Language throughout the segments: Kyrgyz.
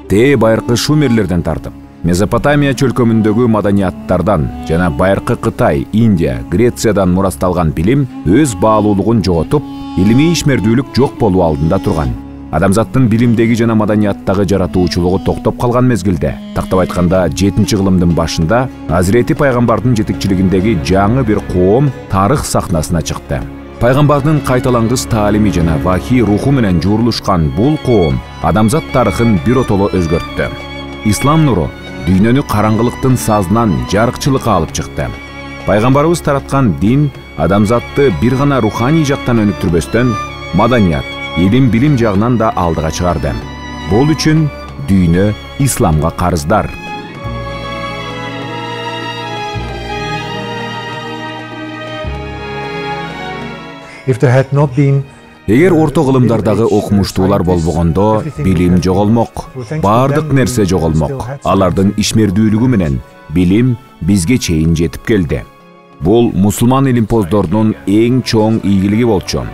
байыркы шумерлерден тартып, Месопотамия чөлкөмүндөгү маданияттардан жана байыркы Кытай, Индия, Грециядан мурасталган билим өз баалуулугун жоготуп, илимий ишмердүүлүк жок болуу алдында турган. Адамзаттын билимдеги жана маданияттагы жаратуучулугу токтоп калган мезгилде, тактап айтканда 7-кылымдын башында Азирети пайгамбардын жетекчилигиндеги жаңы бир коом тарых сахнасына чыкты. Пайгамбардын кайталангыс таалими жана вахий руху менен жуурулушкан бул коом адамзат тарыхын биротоло өзгөрттү. Ислам нуру дүйнөнү караңгылыктын сазынан жарыкчылыкка алып чыкты. Пайгамбарыбыз тараткан дин адамзатты бир гана руханий жактан өнүктүрбөстөн, маданият, илим билим жагынан да алдыга чыгарды. Бул үчүн дүйнө исламга карыздар. Эгер орто кылымдардагы окумуштуулар болбогондо, билим жоголмок, баардык нерсе жоголмок. Алардын ишмердүүлүгү менен билим бизге чейин жетип келди. Бул мусулман илимпоздордун эң чоң ийгилиги болчу.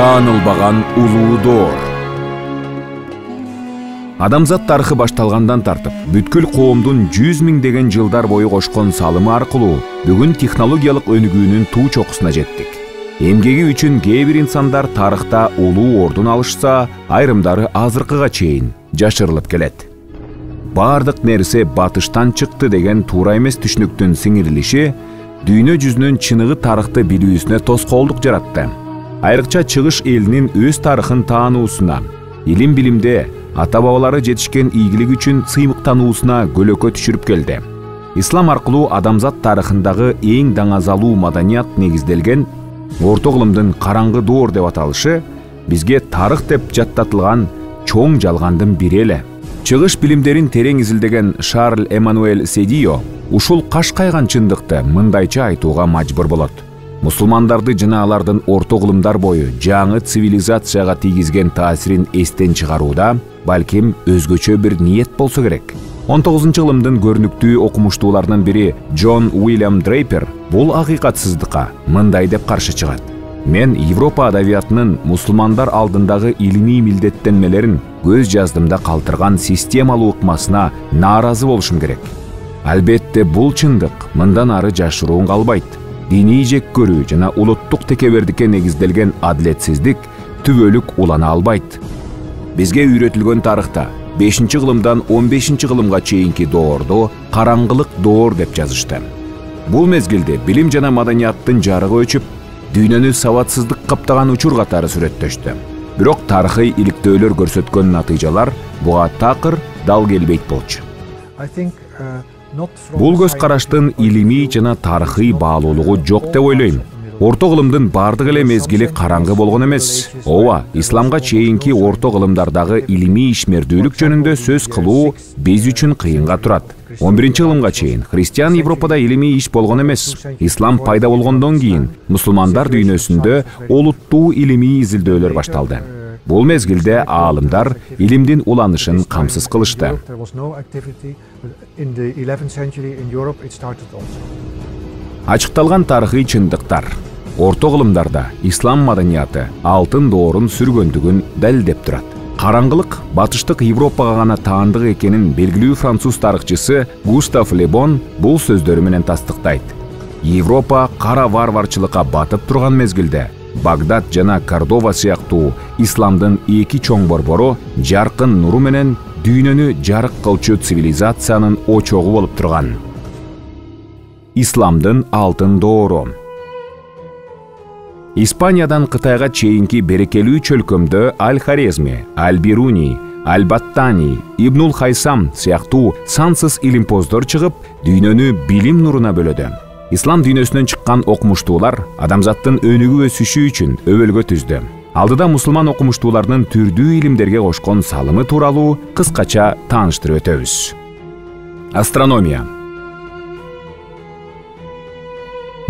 Таанылбаган улуу доор. Адамзат тарыхы башталгандан тартып, бүткүл коомдун 100 миңдеген жылдар бою кошкон салымы аркылуу бүгүн технологиялык өнүгүүнүн туу чокусуна жеттик. Эмгеги үчүн кээ бир инсандар тарыхта улуу ордун алышса, айрымдары азыркыга чейин жашырылып келет. Бардык нерсе батыштан чыкты деген туура эмес түшүнүктүн сиңирилиши дүйнө жүзүнүн чыныгы тарыхты билүүсүнө тоскоолдук жаратты. Айрыкча чыгыш элинин өз тарыхын таануусуна, илим билимде ата-бабалары жетишкен ийгилик үчүн сыймыктануусуна көлөкө түшүрүп келди. Ислам аркылуу адамзат тарыхындагы эң даңазалуу маданият негизделген орто кылымдын караңгы доор деп аталышы бизге тарых деп жаттатылган чоң жалгандын бири эле. Чыгыш билимдерин терең изилдеген Шарль Эммануэль Седио ушул кашкайган чындыкты мындайча айтууга мажбур болот. Мусулмандарды жана алардын орто кылымдар бою жаңы цивилизацияга тийгизген таасирин эстен чыгарууда балким өзгөчө бир ниет болсо керек. 19-кылымдын көрүнүктүү окумуштууларынын бири Джон Уильям Дрейпер бул акыйкатсыздыкка мындай деп каршы чыгат. Мен Европа адабиятынын мусулмандар алдындагы илимий милдеттенмелерин көз жаздымда калтырган системалуу ыкмасына нааразы болушум керек. Албетте бул чындык мындан ары жашыруун калбайт. Диний жек көрүү жана улуттук текебердикке негизделген адилетсиздик түбөлүк улана албайт. Бизге үйрөтүлгөн тарыхта 5-кылымдан 15-кылымга чейинки доорду караңгылык доор деп жазышты. Бул мезгилде билим жана маданияттын жарыгы өчүп, дүйнөнү сабатсыздык каптаган учур катары сүрөттөштү. Бирок тарыхый иликтөөлөр көрсөткөн натыйжалар буга такыр дал келбейт болчу. Бул көз караштын илимий жана тарыхый баалуулугу жок деп ойлойм. Орто кылымдын бардык эле мезгили караңгы болгон эмес. Ооба, исламга чейинки орто кылымдардагы илимий ишмердүүлүк жөнүндө сөз кылуу биз үчүн кыйынга турат. 11-кылымга чейин христиан Европада илимий иш болгон эмес. Ислам пайда болгондон кийин мусулмандар дүйнөсүндө олуттуу илимий изилдөөлөр башталды. Бул мезгилде аалымдар илимдин уланышын камсыз кылышты. Ачыкталган тарыхый чындыктар орто кылымдарда ислам маданияты алтын доорун сүргөндүгүн далилдеп турат. Караңгылык батыштык Европага гана таандык экенин белгилүү француз тарыхчысы Густав Ле Bon бул сөздөрү менен тастыктайт. Европа кара варварчылыкка батып турган мезгилде Багдад жана Кордова сыяктуу исламдын эки чоң борбору жаркын нуру менен дүйнөнү жарык кылчу цивилизациянын очогу болуп турган. Исламдын алтын доору. Испаниядан Кытайга чейинки берекелүү чөлкөмдө Аль-Хорезми, Аль-Бируни, Аль-Баттани, Ибнул Хайсам сыяктуу сансыз илимпоздор чыгып, дүйнөнү билим нуруна бөлөдү. Ислам дүйнөсүнөн чыккан окумуштуулар адамзаттын өнүгүү өсүшү үчүн өбөлгө түздү. Алдыда мусулман окумуштууларынын түрдүү илимдерге кошкон салымы тууралуу кыскача тааныштырып өтөбүз. Астрономия.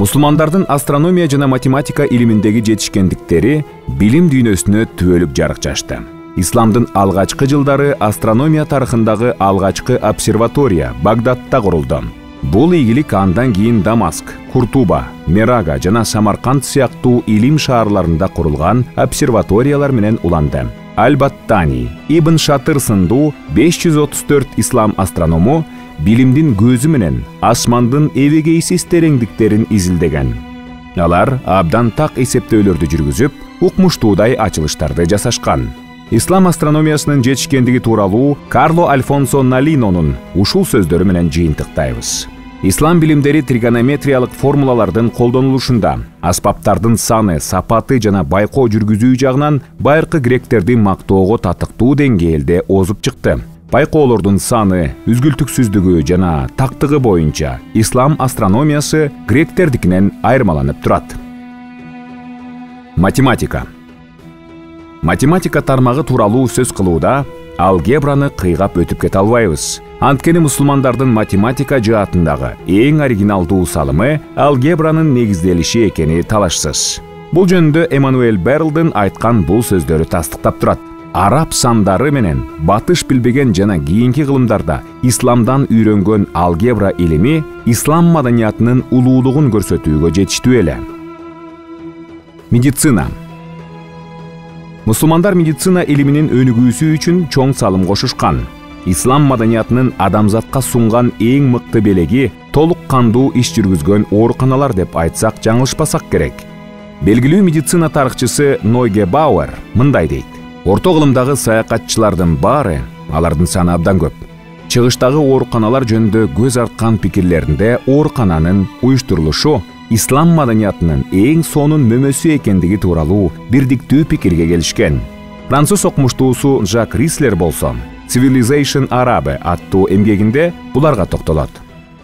Мусулмандардын астрономия жана математика илиминдеги жетишкендиктери билим дүйнөсүнө түбөлүк жарык чачты. Исламдын алгачкы жылдары астрономия тарыхындагы алгачкы обсерватория Багдадта курулду. Бул ийгилик андан кийин Дамаск, Куртуба, Мерага жана Самарканд сыяктуу илим шаарларында курулган обсерваториялар менен уланды. Аль-Баттани, Ибн Шатыр сындуу 534 ислам астроному билимдин көзү менен асмандын эбегейсиз тереңдиктерин изилдеген. Алар абдан так эсептөөлөрдү жүргүзүп, укмуштуудай ачылыштарды жасашкан. Ислам астрономиясынын жетишкендиги тууралуу Карло Альфонсо Налинонун ушул сөздөрү менен жыйынтыктайбыз. Ислам билимдери тригонометриялык формулалардын колдонулушунда, аспаптардын саны, сапаты жана байкоо жүргүзүү жагынан байыркы гректерди мактоого татыктуу деңгээлде озуп чыкты. Байкоолордун саны, үзгүлтүксүздүгү жана тактыгы боюнча ислам астрономиясы гректердикинен айырмаланып турат. Математика. Математика тармагы тууралуу сөз кылууда алгебраны кыйгап өтүп кете албайбыз. Анткени мусулмандардын математика жаатындагы эң оригиналдуу салымы алгебранын негизделиши экени талашсыз. Бул жөнүндө Эммануэль Беррлдин айткан бул сөздөрү тастыктап турат. Араб сандары менен батыш билбеген жана кийинки кылымдарда исламдан үйрөнгөн алгебра илими ислам маданиятынын улуулугун көрсөтүүгө жетиштүү эле. Медицина. Мусулмандар медицина илиминин өнүгүүсү үчүн чоң салым кошушкан. Ислам маданиятынын адамзатка сунган эң мыкты белеги толук кандуу иш жүргүзгөн ооруканалар деп айтсак жаңылышпасак керек. Белгилүү медицина тарыхчысы Нойге Бауэр мындай дейт: орто кылымдагы саякатчылардын баары, алардын саны абдан көп, чыгыштагы ооруканалар жөнүндө көз арткан пикирлеринде оорукананын уюштурулушу ислам маданиятынын эң сонун мөмөсү экендиги тууралуу бирдиктүү пикирге келишкен. Француз окумуштуусу Жак Рислер болсо Civilization Arabe аттуу эмгегинде буларга токтолот.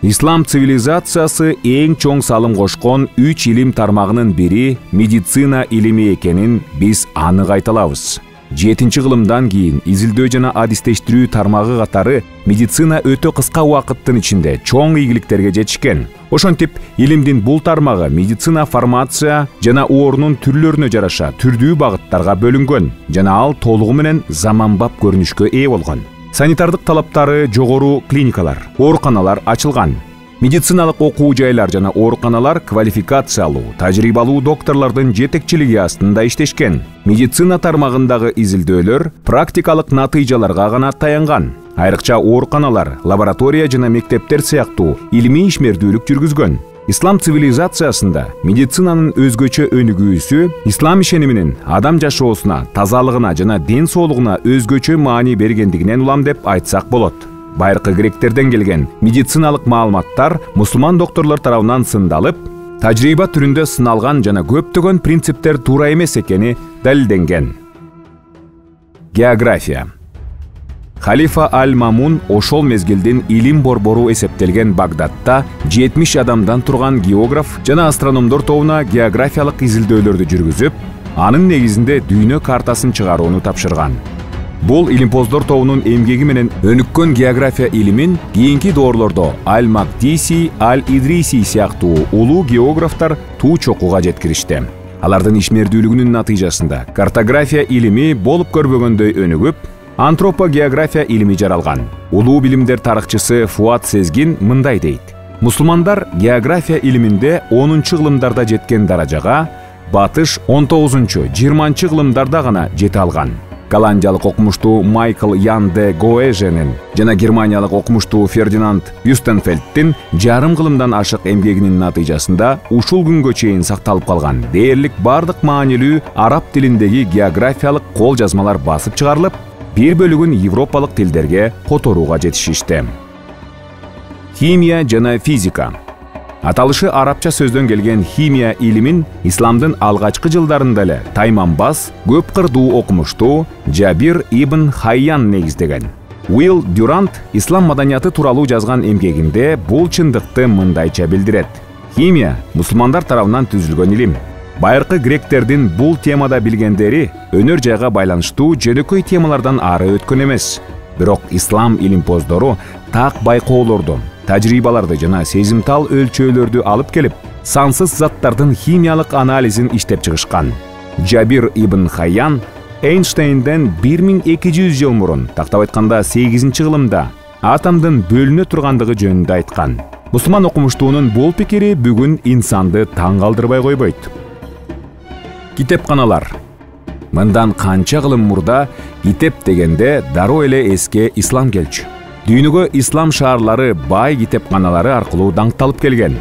Ислам цивилизациясы эң чоң салым кошкон 3 илим тармагынын бири медицина илими экенин биз анык айта алабыз. 7-чи кылымдан кийин изилдөө жана адистештирүү тармагы катары медицина өтө кыска убакыттын ичинде чоң ийгиликтерге жетишкен. Ошентип, илимдин бул тармагы медицина формация жана оорунун түрлөрүнө жараша түрдүү багыттарга бөлүнгөн жана ал толугу менен заманбап көрүнүшкө ээ болгон. Санитардык талаптары жогору клиникалар, ооруканалар ачылган. Медициналык окуу жайлар жана ооруканалар квалификациялуу, тажрыйбалуу докторлордун жетекчилиги астында иштешкен. Медицина тармагындагы изилдөөлөр практикалык натыйжаларга гана таянган. Айрыкча ооруканалар, лаборатория жана мектептер сыяктуу илимий ишмердүүлүк жүргүзгөн. Ислам цивилизациясында медицинанын өзгөчө өнүгүүсү ислам ишениминин адам жашоосуна, тазалыгына жана ден соолугуна өзгөчө маани бергендигинен улам деп айтсак болот. Байыркы гректерден келген медициналык маалыматтар мусулман докторлор тарабынан сындалып, тажрыйба түрүндө сыналган жана көптөгөн принциптер туура эмес экени далилденген. География. Халифа Аль-Мамун ошол мезгилдин илим борбору эсептелген Багдадта 70 адамдан турган географ жана астрономдор тобуна географиялык изилдөөлөрдү жүргүзүп, анын негизинде дүйнө картасын чыгарууну тапшырган. Бул илимпоздор тобунун эмгеги менен өнүккөн география илимин кийинки доорлордо Аль-Магдиси, Аль-Идриси сыяктуу улуу географтар туу чокуга жеткиришти. Алардын ишмердүүлүгүнүн натыйжасында картография илими болуп көрбөгөндөй өнүгүп, антропогеография илими жаралган. Улуу билимдер тарыхчысы Фуат Сезгин мындай дейт: мусулмандар география илиминде 10-чы кылымдарда жеткен даражага батыш 19-20-чы кылымдарда гана жете алган. Голландиялык окумуштуу Майкл Ян де Гоэженин жана германиялык окумуштуу Фердинанд Юстенфельдтин жарым кылымдан ашык эмгегинин натыйжасында ушул күнгө чейин сакталып калган дээрлик бардык маанилүү араб тилиндеги географиялык кол жазмалар басып чыгарылып, бир бөлүгүн европалык тилдерге которууга жетишишти. Химия жана физика. Аталышы арабча сөздөн келген химия илимин исламдын алгачкы жылдарында эле тайманбас, көп кырдуу окумуштуу Жабир ибн Хайян негиздеген. Уилл Дюрант ислам маданияты тууралуу жазган эмгегинде бул чындыкты мындайча билдирет: химия мусулмандар тарабынан түзүлгөн илим. Байыркы гректердин бул темада билгендери өнөр жайга байланыштуу жөнөкөй темалардан ары өткөн эмес. Бирок ислам илимпоздору так байкоолорду, тажрыйбаларды жана сезимтал өлчөөлөрдү алып келип, сансыз заттардын химиялык анализин иштеп чыгышкан. Жабир ибн Хайян Эйнштейнден 1200 жыл мурун, тактап айтканда 8-кылымда, атомдун бөлүнө тургандыгы жөнүндө айткан. Мусулман окумуштуунун бул пикири бүгүн инсанды таң калтырбай койбойт. Китепканалар. Мындан канча кылым мурда китеп дегенде дароо эле эске ислам келчү. Дүйнөгө ислам шаарлары бай китепканалары аркылуу даңкталып келген.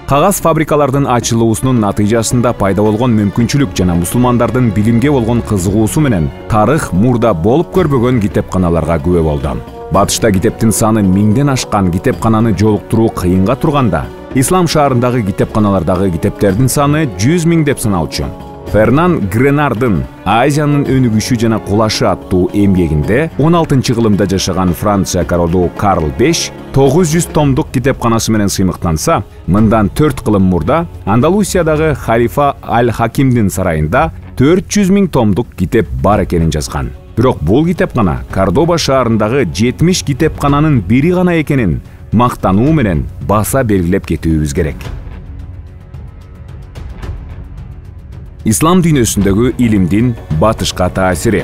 Кагаз фабрикалардын ачылуусунун натыйжасында пайда болгон мүмкүнчүлүк жана мусулмандардын билимге болгон кызыгуусу менен тарых мурда болуп көрбөгөн китепканаларга күбө болду. Батышта китептин саны 1000ден ашкан китепкананы жолуктуруу кыйынга турганда, ислам шаарындагы китепканалардагы китептердин саны 100 000 деп саналчу. Фернан Гренардын Азиянын өнүгүшү жана кулашы аттуу эмгегинде 16-кылымда жашаган Франция королу Карл V 900 томдук китепканасы менен сыймыктанса, мындан 4 кылым мурда Андалусиядагы халифа Аль-Хакимдин сарайында 400 000 томдук китеп бар экенин жазган. Бирок бул китепкана Кордоба шаарындагы 70 китепкананын бири гана экенин мактануу менен баса белгилеп кетүүбүз керек. Ислам дүйнөсүндөгү илимдин батышка таасири.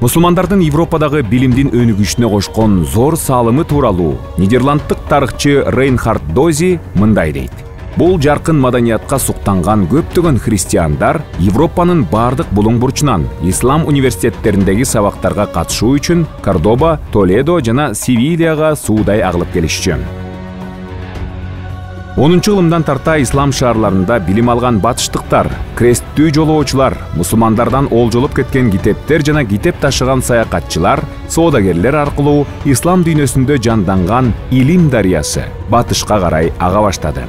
Мусулмандардын Европадагы билимдин өнүгүшүнө кошкон зор салымы тууралуу нидерланддык тарыхчы Рейнхард Дози мындай дейт. Бул жаркын маданиятка суктанган көптөгөн христиандар Европанын бардык булуң бурчунан ислам университеттериндеги сабактарга катышуу үчүн Кордоба, Толедо жана Севильяга суудай агылып келишчү. 10-кылымдан тарта ислам шаарларында билим алган батыштыктар, кресттүү жолоочулар, мусулмандардан олжолуп кеткен китептер жана китеп ташыган саякатчылар, соодагерлер аркылуу ислам дүйнөсүндө жанданган илим дарыясы батышка карай ага баштады.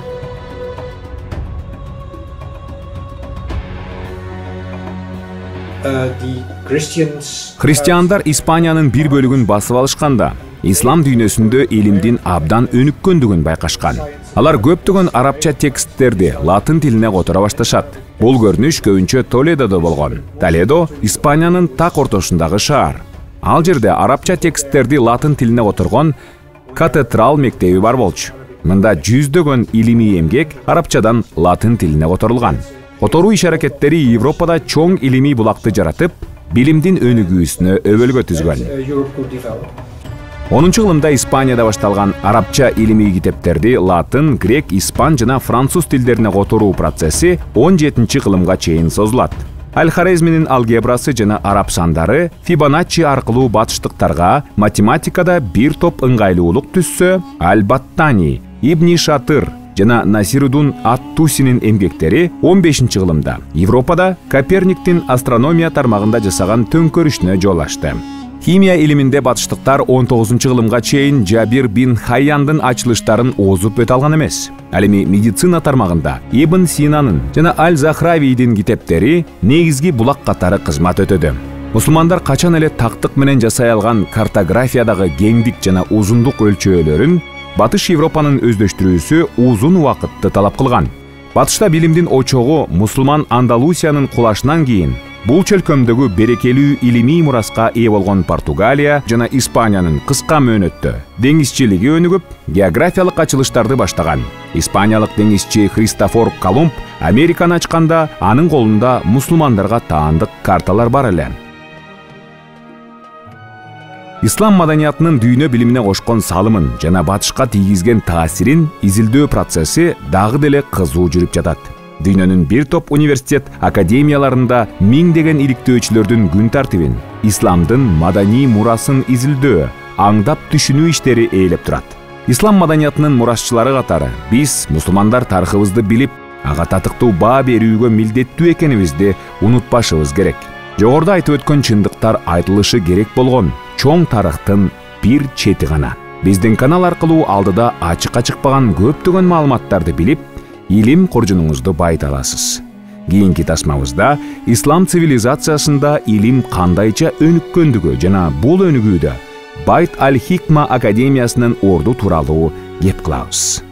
Христиандар Испаниянын бир бөлүгүн басып алышканда, ислам дүйнөсүндө илимдин абдан өнүккөндүгүн байкашкан. Алар көптөгөн арабча тексттерди латын тилине которо башташат. Бул көрүнүш көбүнчө Толедодо болгон. Толедо Испаниянын так ортосундагы шаар. Ал жерде арабча тексттерди латын тилине которгон катедрал мектеби бар болчу. Мында жүздөгөн илимий эмгек арабчадан латын тилине которулган. Которуу иш-аракеттери Европада чоң илимий булакты жаратып, билимдин өнүгүүсүнө өбөлгө түзгөн. 10-кылымда Испанияда башталган арабча илимий китептерди латын, грек, испан жана француз тилдерине которуу процесси 17-кылымга чейин созулат. Аль-Хорезминин алгебрасы жана араб сандары Фибоначчи аркылуу батыштыктарга математикада бир топ ыңгайлуулук түссө, Аль-Баттани, Ибни Шатыр жана Насирудун ат-Тусинин эмгектери 15-кылымда Европада Коперниктин астрономия тармагында жасаган төңкөрүшүнө жол ачты. Химия илиминде батыштыктар 19-кылымга чейин Жабир бин Хайяндын ачылыштарын озуп өтө алган эмес. Ал эми медицина тармагында Ибн Синанын жана Аль-Захравийдин китептери негизги булак катары кызмат өтөдү. Мусулмандар качан эле тактык менен жасай алган картографиядагы кеңдик жана узундук өлчөөлөрүн Батыш Европанын өздөштүрүүсү узун убакытты талап кылган. Батышта билимдин очогу мусулман Андалусиянын кулашынан кийин бул чөлкөмдөгү берекелүү илимий мураска ээ болгон Португалия жана Испаниянын кыска мөөнөттө деңизчилиги өнүгүп, географиялык ачылыштарды баштаган. Испаниялык деңизчи Христофор Колумб Американы ачканда анын колунда мусулмандарга таандык карталар бар эле. Ислам маданиятынын дүйнө билимине кошкон салымын жана батышка тийгизген таасирин изилдөө процесси дагы деле кызуу жүрүп жатат. Дүйнөнүн бир топ университет академияларында миңдеген иликтөөчүлөрдүн күн тартибин, исламдын маданий мурасын изилдөө, аңдап түшүнүү иштери ээлеп турат. Ислам маданиятынын мурасчылары катары биз мусулмандар тарыхыбызды билип, ага татыктуу баа берүүгө милдеттүү экенибизди унутпашыбыз керек. Жогоруда айтып өткөн чындыктар айтылышы керек болгон чоң тарыхтын бир чети гана. Биздин канал аркылуу алдыда ачыкка чыкпаган көптөгөн маалыматтарды билип, илим коржунуңузду байыта аласыз. Кийинки тасмабызда ислам цивилизациясында илим кандайча өнүккөндүгү жана бул өнүгүүдө Байт аль-Хикма академиясынын орду тууралуу кеп кылабыз.